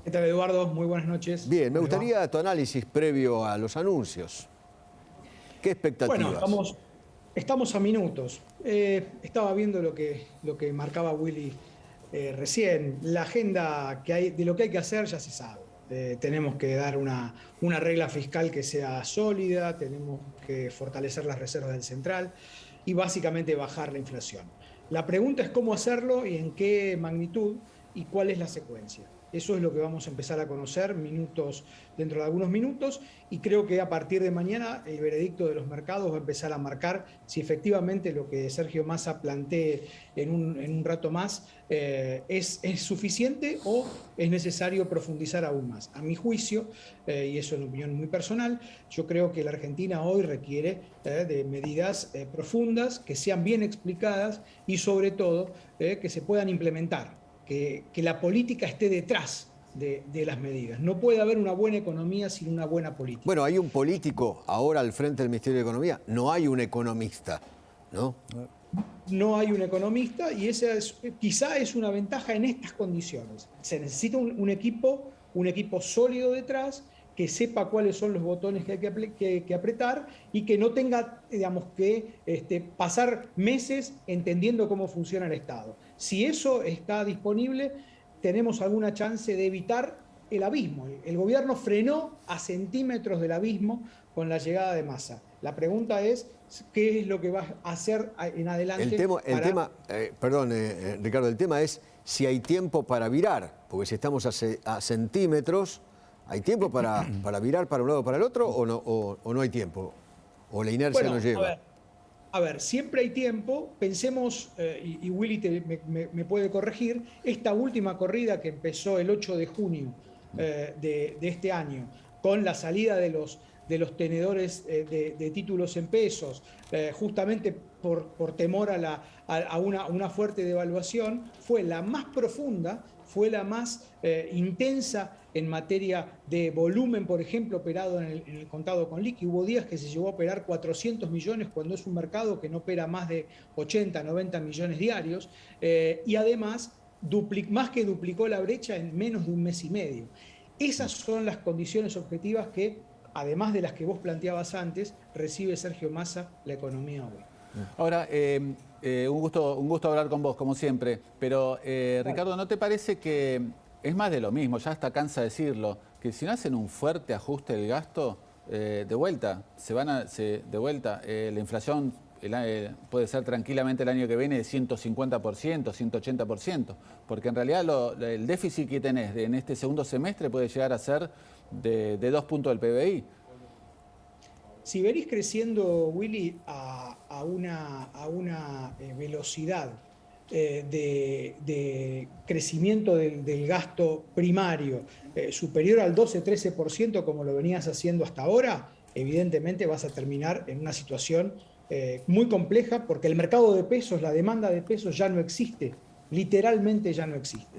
¿Qué tal, Eduardo? Muy buenas noches. Bien, me ¿Cómo le va? gustaría tu análisis previo a los anuncios. ¿Qué Bueno, expectativas? estamos a minutos. Estaba viendo lo que marcaba Willy recién. La agenda que hay, de lo que hay que hacer ya se sabe. Tenemos que dar una regla fiscal que sea sólida, tenemos que fortalecer las reservas del central y básicamente bajar la inflación. La pregunta es cómo hacerlo y en qué magnitud y cuál es la secuencia. Eso es lo que vamos a empezar a conocer dentro de algunos minutos, y creo que a partir de mañana el veredicto de los mercados va a empezar a marcar si efectivamente lo que Sergio Massa plantee en un rato más es suficiente o es necesario profundizar aún más. A mi juicio, y eso es una opinión muy personal, yo creo que la Argentina hoy requiere de medidas profundas, que sean bien explicadas y sobre todo que se puedan implementar, que la política esté detrás de las medidas. No puede haber una buena economía sin una buena política. Bueno, hay un político ahora al frente del Ministerio de Economía, no hay un economista, ¿no? No hay un economista y esa quizá es una ventaja en estas condiciones. Se necesita un equipo sólido detrás, que sepa cuáles son los botones que hay que apretar y que no tenga, digamos, que pasar meses entendiendo cómo funciona el Estado. Si eso está disponible, tenemos alguna chance de evitar el abismo. El gobierno frenó a centímetros del abismo con la llegada de Massa. La pregunta es, ¿qué es lo que va a hacer en adelante? Perdón, Ricardo, el tema es si hay tiempo para virar, porque si estamos a centímetros, ¿hay tiempo para virar para un lado o para el otro o no hay tiempo? ¿O la inercia no lleva? A ver, siempre hay tiempo. Pensemos, y Willy me puede corregir, esta última corrida que empezó el 8 de junio de este año, con la salida de los tenedores de títulos en pesos, justamente por temor a una fuerte devaluación, fue la más profunda, fue la más intensa en materia de volumen, por ejemplo, operado en el contado con liqui. Hubo días que se llegó a operar 400 millones cuando es un mercado que no opera más de 80, 90 millones diarios, y además más que duplicó la brecha en menos de un mes y medio. Esas son las condiciones objetivas que, además de las que vos planteabas antes, recibe Sergio Massa la economía hoy. Ahora, un gusto hablar con vos, como siempre. Pero, Ricardo, ¿no te parece que es más de lo mismo? Ya hasta cansa decirlo, que si no hacen un fuerte ajuste del gasto, de vuelta, la inflación puede ser tranquilamente el año que viene de 150%, 180%, porque en realidad el déficit que tenés en este segundo semestre puede llegar a ser de 2 puntos del PBI. Si venís creciendo, Willy, a una velocidad de crecimiento del gasto primario superior al 12-13%, como lo venías haciendo hasta ahora, evidentemente vas a terminar en una situación muy compleja, porque el mercado de pesos, la demanda de pesos ya no existe. Literalmente ya no existe.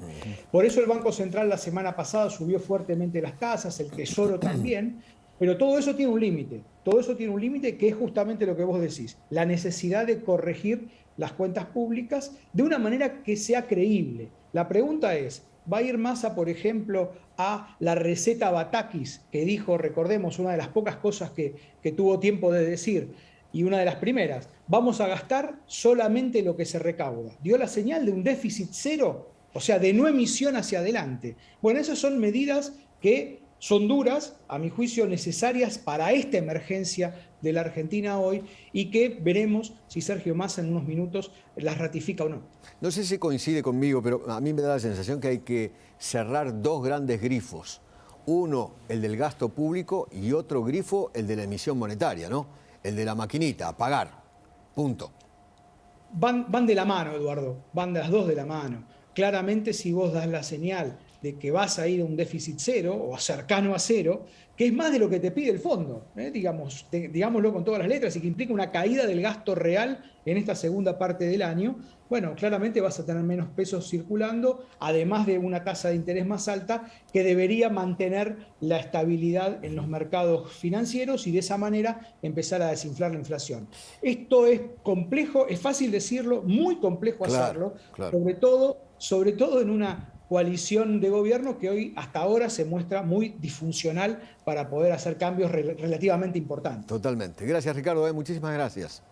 Por eso el Banco Central la semana pasada subió fuertemente las tasas, el Tesoro también, pero todo eso tiene un límite. Todo eso tiene un límite, que es justamente lo que vos decís, la necesidad de corregir las cuentas públicas de una manera que sea creíble. La pregunta es, ¿va a ir Massa, por ejemplo, a la receta Batakis, que dijo, recordemos, una de las pocas cosas que tuvo tiempo de decir, y una de las primeras, vamos a gastar solamente lo que se recauda? Dio la señal de un déficit cero, o sea, de no emisión hacia adelante. Bueno, esas son medidas que son duras, a mi juicio necesarias para esta emergencia de la Argentina hoy, y que veremos si Sergio Massa en unos minutos las ratifica o no. No sé si coincide conmigo, pero a mí me da la sensación que hay que cerrar dos grandes grifos. Uno, el del gasto público, y otro grifo, el de la emisión monetaria, ¿no? El de la maquinita, a pagar. Punto. Van de la mano, Eduardo, van de las dos de la mano. Claramente, si vos das la señal de que vas a ir a un déficit cero o cercano a cero, que es más de lo que te pide el fondo, digámoslo con todas las letras, y que implica una caída del gasto real en esta segunda parte del año, bueno, claramente vas a tener menos pesos circulando, además de una tasa de interés más alta que debería mantener la estabilidad en los mercados financieros y de esa manera empezar a desinflar la inflación. Esto es complejo, es fácil decirlo, muy complejo hacerlo, Claro. sobre todo en una coalición de gobierno que hoy, hasta ahora, se muestra muy disfuncional para poder hacer cambios relativamente importantes. Totalmente. Gracias, Ricardo. Muchísimas gracias.